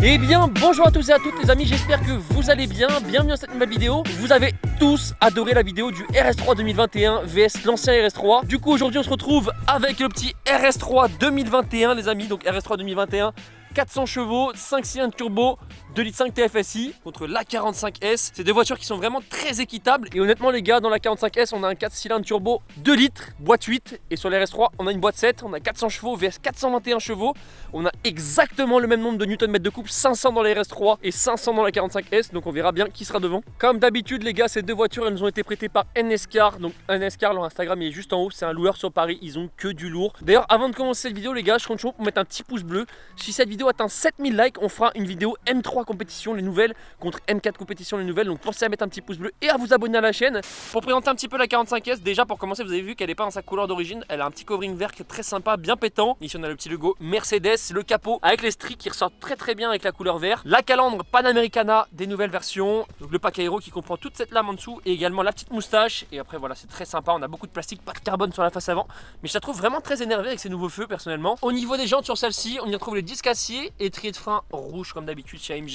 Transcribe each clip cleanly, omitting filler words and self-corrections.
Eh bien bonjour à tous et à toutes les amis, j'espère que vous allez bien, bienvenue dans cette nouvelle vidéo. Vous avez tous adoré la vidéo du RS3 2021 vs l'ancien RS3. Du coup aujourd'hui on se retrouve avec le petit RS3 2021 les amis, donc RS3 2021 400 chevaux, 5 cylindres turbo, 2,5 litres TFSI contre la 45S. C'est des voitures qui sont vraiment très équitables. Et honnêtement les gars, dans la 45S, on a un 4 cylindres turbo 2 litres, boîte 8. Et sur les RS3, on a une boîte 7, on a 400 chevaux vs 421 chevaux. On a exactement le même nombre de Nm de couple, 500 dans les RS3 et 500 dans la 45S. Donc on verra bien qui sera devant. Comme d'habitude les gars, ces deux voitures, elles nous ont été prêtées par NSCar. Donc NSCar, leur Instagram il est juste en haut, c'est un loueur sur Paris, ils ont que du lourd. D'ailleurs avant de commencer cette vidéo les gars, je compte chaud pour mettre un petit pouce bleu. Si cette vidéo atteint 7000 likes, on fera une vidéo M3 compétition les nouvelles contre M4 compétition les nouvelles. Donc pensez à mettre un petit pouce bleu et à vous abonner à la chaîne. Pour présenter un petit peu la 45S, déjà pour commencer, vous avez vu qu'elle n'est pas dans sa couleur d'origine. Elle a un petit covering vert qui est très sympa, bien pétant. Ici on a le petit logo Mercedes, le capot avec les stries qui ressortent très bien avec la couleur vert. La calandre Panamericana des nouvelles versions. Donc le pack aéro qui comprend toute cette lame en dessous et également la petite moustache. Et après voilà, c'est très sympa. On a beaucoup de plastique, pas de carbone sur la face avant. Mais je la trouve vraiment très énervée avec ces nouveaux feux personnellement. Au niveau des jantes sur celle-ci, on y retrouve les disques acier et trier de frein rouge comme d'habitude chez AMG.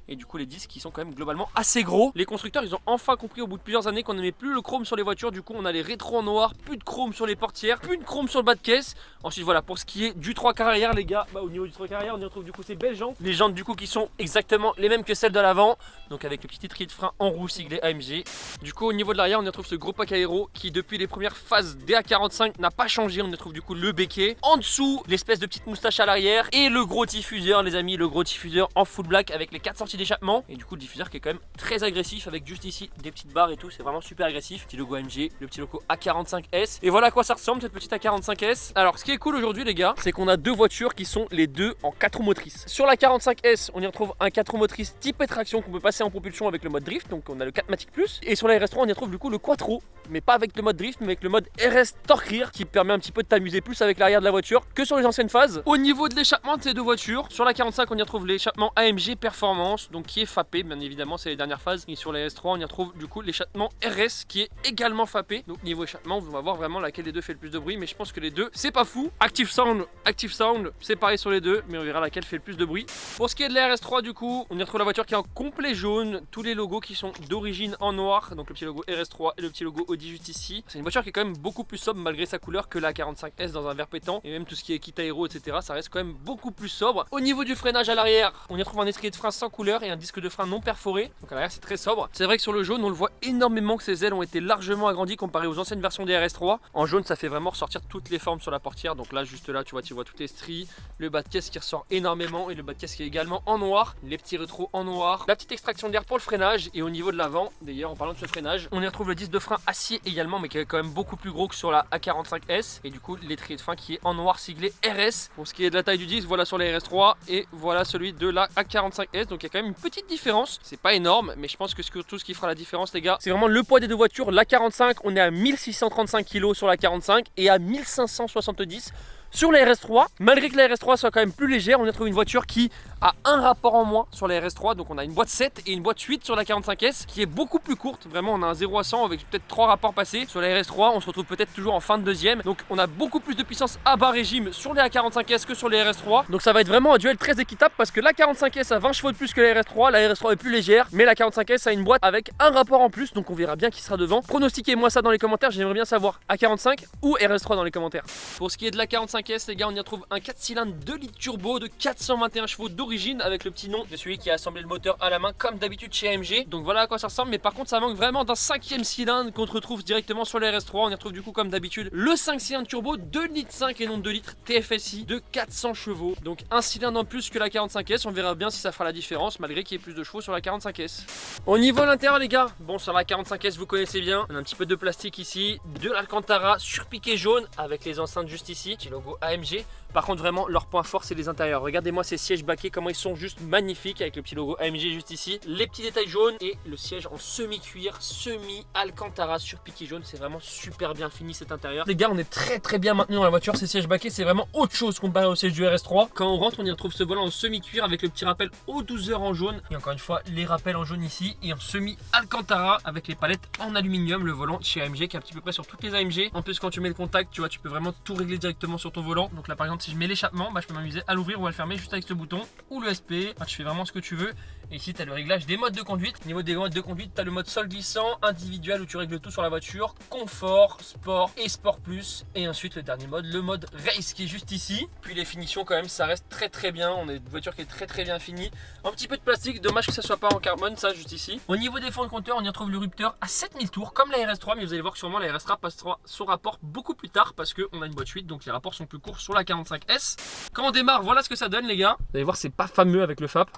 Et du coup les disques qui sont quand même globalement assez gros. Les constructeurs ils ont enfin compris au bout de plusieurs années qu'on n'aimait plus le chrome sur les voitures. Du coup on a les rétros en noir, plus de chrome sur les portières, plus de chrome sur le bas de caisse. Ensuite voilà, pour ce qui est du 3 quarts arrière les gars, au niveau du 3 quarts arrière on y retrouve du coup ces belles jantes. Les jantes du coup qui sont exactement les mêmes que celles de l'avant. Donc avec le petit trier de frein en rouge siglé AMG. Du coup au niveau de l'arrière on y retrouve ce gros pack aéro qui depuis les premières phases DA45 n'a pas changé. On y retrouve du coup le béquet. En dessous l'espèce de petite moustache à l'arrière et le gros diffuseur les amis, le gros diffuseur en full black avec les 4 sorties d'échappement. Et du coup le diffuseur qui est quand même très agressif avec juste ici des petites barres et tout, c'est vraiment super agressif. Petit logo AMG, le petit logo A45S. Et voilà à quoi ça ressemble cette petite A45S. Alors ce qui est cool aujourd'hui les gars, c'est qu'on a deux voitures qui sont les deux en 4 roues motrices. Sur la 45S, on y retrouve un 4 roues motrices type et traction qu'on peut passer en propulsion avec le mode drift. Donc on a le 4MATIC Plus. Et sur la RS3, on y retrouve du coup le quattro, mais pas avec le mode drift, mais avec le mode RS Torque Rear qui permet un petit peu de t'amuser plus avec l'arrière de la voiture que sur les anciennes phases. Au niveau de l'échappement de ces deux voitures, sur la 45, on y retrouve l'échappement AMG Performance, donc qui est FAPé, bien évidemment, c'est les dernières phases. Et sur la S3, on y retrouve du coup l'échappement RS qui est également FAPé. Donc niveau échappement, on va voir vraiment laquelle des deux fait le plus de bruit, mais je pense que les deux, c'est pas fou. Active Sound, c'est pareil sur les deux, mais on verra laquelle fait le plus de bruit. Pour ce qui est de la RS3, du coup, on y retrouve la voiture qui est en complet jaune, tous les logos qui sont d'origine en noir, donc le petit logo RS3 et le petit logo Audi juste ici. C'est une voiture qui est quand même beaucoup plus sobre malgré sa couleur que la 45S dans un vert pétant, et même tout ce qui est kit aéro, etc. Ça reste quand même beaucoup plus sobre. Au niveau du freinage à l'arrière, on y retrouve un étrier de frein sans couleur et un disque de frein non perforé. Donc à l'arrière c'est très sobre. C'est vrai que sur le jaune on le voit énormément que ces ailes ont été largement agrandies comparé aux anciennes versions des RS3. En jaune ça fait vraiment ressortir toutes les formes sur la portière. Donc là juste là tu vois toutes les stries, le bas de caisse qui ressort énormément et le bas de caisse qui est également en noir, les petits rétros en noir, la petite extraction d'air pour le freinage. Et au niveau de l'avant, d'ailleurs en parlant de ce freinage, on y retrouve le disque de frein acier également mais qui est quand même beaucoup plus gros que sur la A45S. Et du coup l'étrier de frein qui est en noir siglé RS. Pour ce qui est de la taille du disque, voilà sur les RS3 et voilà celui de la A45S. Donc il y a quand même une petite différence, c'est pas énorme, mais je pense que tout ce qui fera la différence les gars, c'est vraiment le poids des deux voitures. La 45, on est à 1635 kg sur la 45 et à 1570 sur la RS3. Malgré que la RS3 soit quand même plus légère, on a trouvé une voiture qui a un rapport en moins sur la RS3. Donc on a une boîte 7 et une boîte 8 sur la 45S qui est beaucoup plus courte. Vraiment on a un 0 à 100 avec peut-être 3 rapports passés. Sur la RS3 on se retrouve peut-être toujours en fin de deuxième. Donc on a beaucoup plus de puissance à bas régime sur les A45S que sur les RS3. Donc ça va être vraiment un duel très équitable parce que la 45S a 20 chevaux de plus que la RS3. La RS3 est plus légère, mais la 45S a une boîte avec un rapport en plus. Donc on verra bien qui sera devant. Pronostiquez-moi ça dans les commentaires, j'aimerais bien savoir A45 ou RS3 dans les commentaires. Pour ce qui est de la 45S les gars, on y retrouve un 4 cylindres 2 litres turbo de 421 chevaux d'origine avec le petit nom de celui qui a assemblé le moteur à la main comme d'habitude chez AMG. Donc voilà à quoi ça ressemble, mais par contre ça manque vraiment d'un 5e cylindre qu'on retrouve directement sur les RS3. On y retrouve du coup comme d'habitude le 5 cylindres turbo 2 litres 5 et non 2 litres TFSI de 400 chevaux. Donc un cylindre en plus que la 45S, on verra bien si ça fera la différence malgré qu'il y ait plus de chevaux sur la 45S. Au niveau de l'intérieur les gars, bon sur la 45S vous connaissez bien, on a un petit peu de plastique ici, de l'Alcantara surpiqué jaune avec les enceintes juste ici, petit logo AMG. Par contre vraiment leur point fort c'est les intérieurs. Regardez-moi ces sièges baquets, comment ils sont juste magnifiques avec le petit logo AMG juste ici. Les petits détails jaunes et le siège en semi-cuir, semi-Alcantara sur piqué jaune. C'est vraiment super bien fini cet intérieur. Les gars on est très bien maintenu dans la voiture. Ces sièges baquets c'est vraiment autre chose comparé au siège du RS3. Quand on rentre on y retrouve ce volant en semi-cuir avec le petit rappel aux 12 heures en jaune. Et encore une fois les rappels en jaune ici et en semi-Alcantara avec les palettes en aluminium. Le volant chez AMG qui est un petit peu près sur toutes les AMG. En plus quand tu mets le contact tu vois tu peux vraiment tout régler directement sur ton volant. Donc là par exemple si je mets l'échappement, bah, je peux m'amuser à l'ouvrir ou à le fermer juste avec ce bouton ou le SP. Enfin, tu fais vraiment ce que tu veux. Et ici, tu as le réglage des modes de conduite. Au niveau des modes de conduite, tu as le mode sol glissant, individuel où tu règles tout sur la voiture, confort, sport et sport plus. Et ensuite, le dernier mode, le mode race qui est juste ici. Puis les finitions, quand même, ça reste très bien. On a une voiture qui est très bien finie. Un petit peu de plastique, dommage que ça soit pas en carbone, ça juste ici. Au niveau des fonds de compteur, on y retrouve le Rupteur à 7000 tours comme la RS3, mais vous allez voir que sûrement la RS3 passera son rapport beaucoup plus tard parce qu'on a une boîte 8, donc les rapports sont plus courts sur la 45S. Quand on démarre, voilà ce que ça donne les gars. Vous allez voir, c'est pas fameux avec le FAP.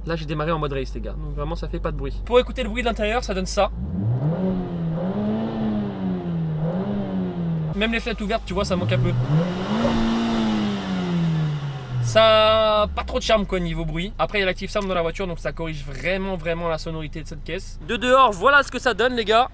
Là j'ai démarré en mode race les gars, donc vraiment ça fait pas de bruit. Pour écouter le bruit de l'intérieur, ça donne ça. Même les fenêtres ouvertes, tu vois, ça manque un peu. Ça pas trop de charme quoi niveau bruit. Après il y a l'Active Sound dans la voiture, donc ça corrige vraiment la sonorité de cette caisse. De dehors, voilà ce que ça donne les gars.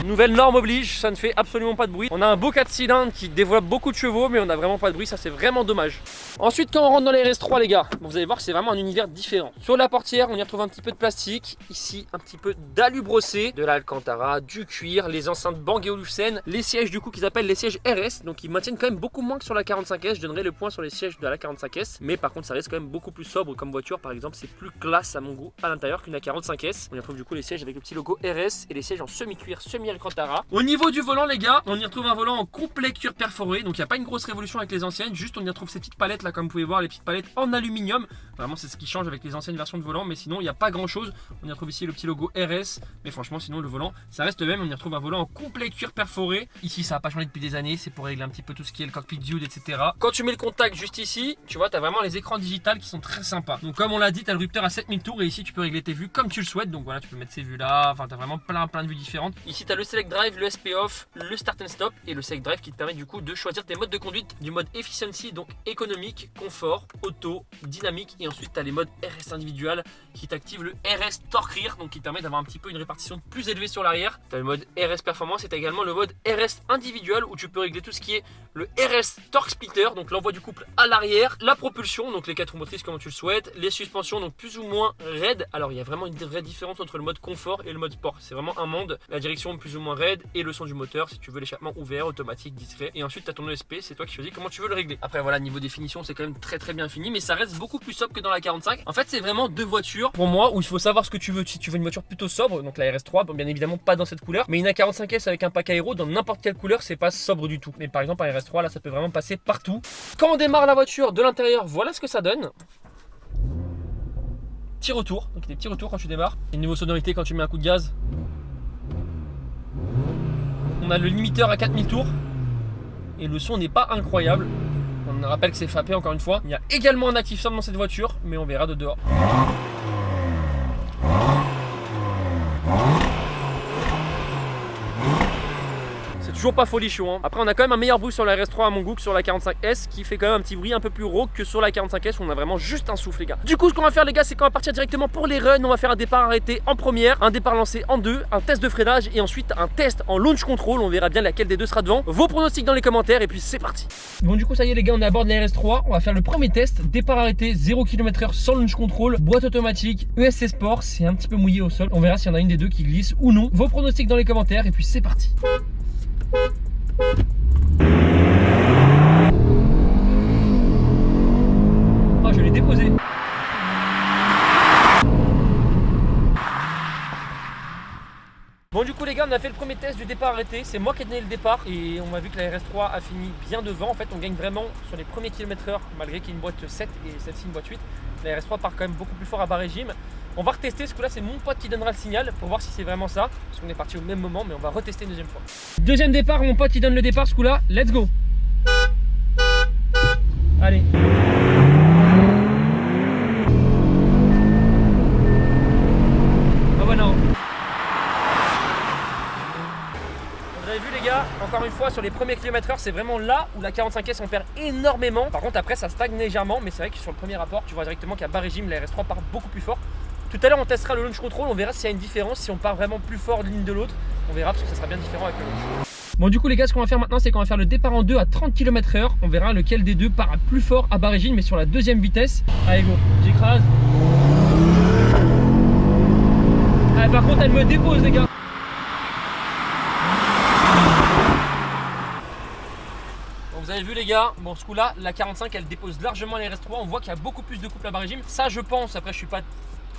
Nouvelle norme oblige, ça ne fait absolument pas de bruit. On a un beau 4 cylindres qui développe beaucoup de chevaux, mais on n'a vraiment pas de bruit, ça c'est vraiment dommage. Ensuite, quand on rentre dans les RS3 les gars, vous allez voir que c'est vraiment un univers différent. Sur la portière, on y retrouve un petit peu de plastique. Ici, un petit peu d'alu brossé, de l'alcantara, du cuir, les enceintes Bang & Olufsen, les sièges du coup qu'ils appellent les sièges RS, donc ils maintiennent quand même beaucoup moins que sur la 45S. Je donnerai le point sur les sièges de la 45S, mais par contre ça reste quand même beaucoup plus sobre comme voiture. Par exemple, c'est plus classe à mon goût à l'intérieur qu'une 45S. On y retrouve du coup les sièges avec le petit logo RS et les sièges en semi-cuir, semi-alcantara. Au niveau du volant les gars, on y retrouve un volant en complet cuir perforé, donc il n'y a pas une grosse révolution avec les anciennes, juste on y retrouve ces petites palettes là comme vous pouvez voir, les petites palettes en aluminium. Vraiment c'est ce qui change avec les anciennes versions de volant, mais sinon il n'y a pas grand chose. On y retrouve ici le petit logo RS, mais franchement sinon le volant ça reste le même. On y retrouve un volant en complet cuir perforé. Ici ça n'a pas changé depuis des années, c'est pour régler un petit peu tout ce qui est le cockpit view, etc. Quand tu mets le contact juste ici, tu vois tu as vraiment les écrans digitales qui sont très sympas. Donc comme on l'a dit, tu as le Rupteur à 7000 tours et ici tu peux régler tes vues comme tu le souhaites. Donc voilà, tu peux mettre ces vues là, enfin tu as vraiment plein de vues différentes. Ici tu as le Select Drive, le SP Off, le Start and Stop et le Select Drive qui te permet du coup de choisir tes modes de conduite du mode Efficiency, donc économique, confort, auto, dynamique, et ensuite tu as les modes RS individual qui t'active le RS Torque Rear, donc qui te permet d'avoir un petit peu une répartition plus élevée sur l'arrière. Tu as le mode RS Performance et tu as également le mode RS individual où tu peux régler tout ce qui est le RS Torque Splitter, donc l'envoi du couple à l'arrière, la propulsion, donc les 4 roues motrices comme tu le souhaites, les suspensions donc plus ou moins raide. Alors il y a vraiment une vraie différence entre le mode confort et le mode sport, c'est vraiment un monde. La direction plus ou moins raide et le son du moteur si tu veux l'échappement ouvert, automatique, discret, et ensuite tu as ton ESP, c'est toi qui choisis comment tu veux le régler. Après voilà, niveau définition c'est quand même très bien fini, mais ça reste beaucoup plus sobre que dans la 45. En fait c'est vraiment deux voitures pour moi où il faut savoir ce que tu veux. Si tu veux une voiture plutôt sobre, donc la RS3, bon, bien évidemment pas dans cette couleur, mais une A45S avec un pack aéro dans n'importe quelle couleur c'est pas sobre du tout. Mais par exemple un RS3 là ça peut vraiment passer partout. Quand on démarre la voiture de l'intérieur, voilà ce que ça donne. Petit retour, donc des petits retours quand tu démarres. Et niveau sonorité quand tu mets un coup de gaz. On a le limiteur à 4000 tours et le son n'est pas incroyable. On rappelle que c'est FAPé encore une fois. Il y a également un Active Sound dans cette voiture, mais on verra de dehors. Toujours pas folichon hein. Après on a quand même un meilleur bruit sur la RS3 à mon goût que sur la 45S qui fait quand même un petit bruit un peu plus rauque que sur la 45S où on a vraiment juste un souffle les gars. Du coup ce qu'on va faire les gars c'est qu'on va partir directement pour les runs. On va faire un départ arrêté en première, un départ lancé en deux, un test de freinage et ensuite un test en launch control. On verra bien laquelle des deux sera devant. Vos pronostics dans les commentaires et puis c'est parti. Bon du coup ça y est les gars, on est à bord de la RS3. On va faire le premier test, départ arrêté 0 km/h sans launch control, boîte automatique, ESC Sport. C'est un petit peu mouillé au sol, on verra s'il y en a une des deux qui glisse ou non. Vos pronostics dans les commentaires et puis c'est parti. Oh, je l'ai déposé. Bon du coup les gars on a fait le premier test du départ arrêté, c'est moi qui ai donné le départ et on a vu que la RS3 a fini bien devant. En fait on gagne vraiment sur les premiers kilomètres/heure malgré qu'il y ait une boîte 7 et celle-ci une boîte 8. La RS3 part quand même beaucoup plus fort à bas régime. On va retester, ce coup là c'est mon pote qui donnera le signal pour voir si c'est vraiment ça. Parce qu'on est parti au même moment mais on va retester une deuxième fois. Deuxième départ, mon pote qui donne le départ ce coup là, let's go. Allez. Ah ouais non. Vous avez vu les gars, encore une fois sur les premiers kilomètres/heure c'est vraiment là où la 45S on perd énormément. Par contre après ça stagne légèrement mais c'est vrai que sur le premier rapport tu vois directement qu'à bas régime la RS3 part beaucoup plus fort. Tout à l'heure on testera le launch control, on verra s'il y a une différence, si on part vraiment plus fort l'une de l'autre. On verra parce que ça sera bien différent avec le launch. Bon du coup les gars ce qu'on va faire maintenant c'est qu'on va faire le départ en deux à 30 km/h. On verra lequel des deux part plus fort à bas régime mais sur la deuxième vitesse. Allez go, j'écrase. Ah, par contre elle me dépose les gars. vous avez vu les gars, bon ce coup là, la 45 elle dépose largement les RS3. On voit qu'il y a beaucoup plus de couple à bas régime. Ça je pense, après je suis pas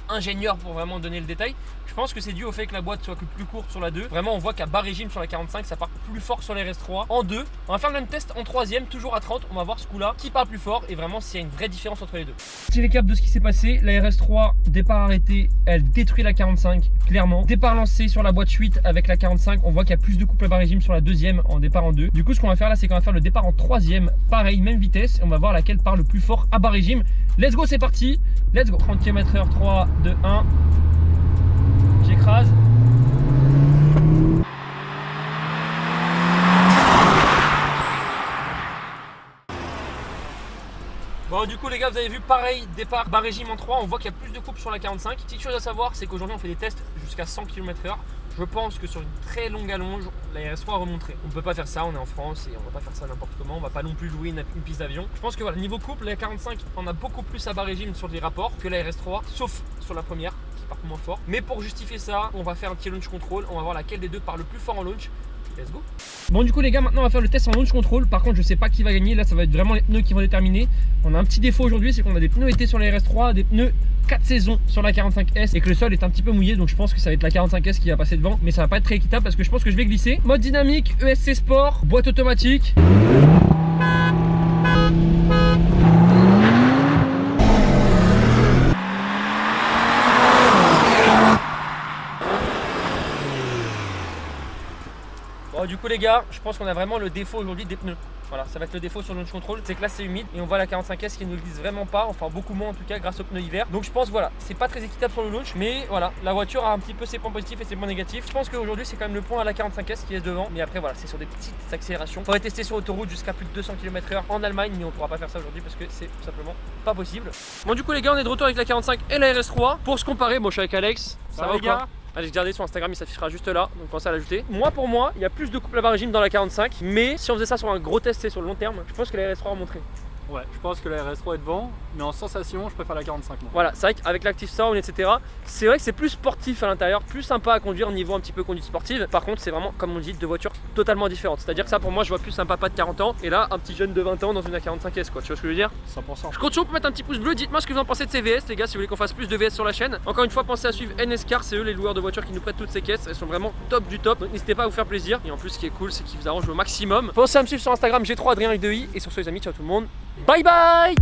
ingénieur pour vraiment donner le détail. Je pense que c'est dû au fait que la boîte soit plus courte sur la 2. Vraiment on voit qu'à bas régime sur la 45 ça part plus fort sur les RS3 en 2. On va faire le même test en 3ème, toujours à 30. On va voir ce coup là qui part plus fort et vraiment s'il y a une vraie différence entre les deux. Petit récap de ce qui s'est passé, la RS3 départ arrêté, elle détruit la 45 clairement. Départ lancé sur la boîte 8 avec la 45, on voit qu'il y a plus de couple à bas régime sur la 2ème en départ en 2. Du coup ce qu'on va faire là c'est qu'on va faire le départ en 3ème, pareil même vitesse et on va voir laquelle part le plus fort à bas régime. Let's go, c'est parti, let's go. 30 km/h, 3, 2, 1. J'écrase. Bon du coup les gars vous avez vu pareil départ bas régime en 3, on voit qu'il y a plus de couple sur la 45. Petite chose à savoir c'est qu'aujourd'hui on fait des tests jusqu'à 100 km/h. Je pense que sur une très longue allonge la RS3 remonterait. On ne peut pas faire ça, on est en France et on va pas faire ça n'importe comment, on va pas non plus louer une piste d'avion. Je pense que voilà, niveau couple, la 45 on a beaucoup plus à bas régime sur les rapports que la RS3, sauf sur la première qui part moins fort. Mais pour justifier ça, on va faire un petit launch control, on va voir laquelle des deux part le plus fort en launch. Let's go. Bon du coup les gars, maintenant on va faire le test en launch control. Par contre je sais pas qui va gagner, là ça va être vraiment les pneus qui vont déterminer. On a un petit défaut aujourd'hui, c'est qu'on a des pneus été sur la RS3, des pneus 4 saisons sur la 45S et que le sol est un petit peu mouillé, donc je pense que ça va être la 45S qui va passer devant, mais ça va pas être très équitable parce que je pense que je vais glisser. Mode dynamique, ESC Sport, boîte automatique. Bon, du coup les gars, je pense qu'on a vraiment le défaut aujourd'hui des pneus. Voilà, ça va être le défaut sur le launch control, c'est que là c'est humide et on voit la 45S qui ne glisse vraiment pas, enfin beaucoup moins en tout cas grâce aux pneus hiver. Donc je pense voilà, c'est pas très équitable sur le launch, mais voilà, la voiture a un petit peu ses points positifs et ses points négatifs. Je pense qu'aujourd'hui c'est quand même le point à la 45S qui est devant, mais après voilà, c'est sur des petites accélérations. Faudrait tester sur autoroute jusqu'à plus de 200 km/h en Allemagne, mais on pourra pas faire ça aujourd'hui parce que c'est tout simplement pas possible. Bon du coup les gars, on est de retour avec la 45 et la RS3 pour se comparer. Bon je suis avec Alex, ça va les gars? Allez, regardez sur Instagram, il s'affichera juste là, donc pensez à l'ajouter. Moi pour moi, il y a plus de couple à bas régime dans la 45, mais si on faisait ça sur un gros test et sur le long terme, je pense que la RS3 remonterait. Ouais, je pense que la RS3 est devant, mais en sensation, je préfère la 45. Moi. Voilà, c'est vrai qu'avec l'Active Sound, etc., c'est vrai que c'est plus sportif à l'intérieur, plus sympa à conduire niveau un petit peu conduite sportive. Par contre, c'est vraiment, comme on dit, deux voitures totalement différentes. C'est-à-dire que ça, pour moi, je vois plus un papa de 40 ans et là, un petit jeune de 20 ans dans une A45S, quoi. Tu vois ce que je veux dire? 100%. Je compte sur vous pour mettre un petit pouce bleu. Dites-moi ce que vous en pensez de ces VS, les gars, si vous voulez qu'on fasse plus de VS sur la chaîne. Encore une fois, pensez à suivre NSCar, c'est eux les loueurs de voitures qui nous prêtent toutes ces caisses. Elles sont vraiment top du top. Donc n'hésitez pas à vous faire plaisir. Et en plus, ce qui est cool, c'est qu'ils vous arrangent au maximum. Pensez à me suivre sur Instagram, G3 Adrien avec 2i. Et sur ce, les amis, ciao tout le monde. Bye bye.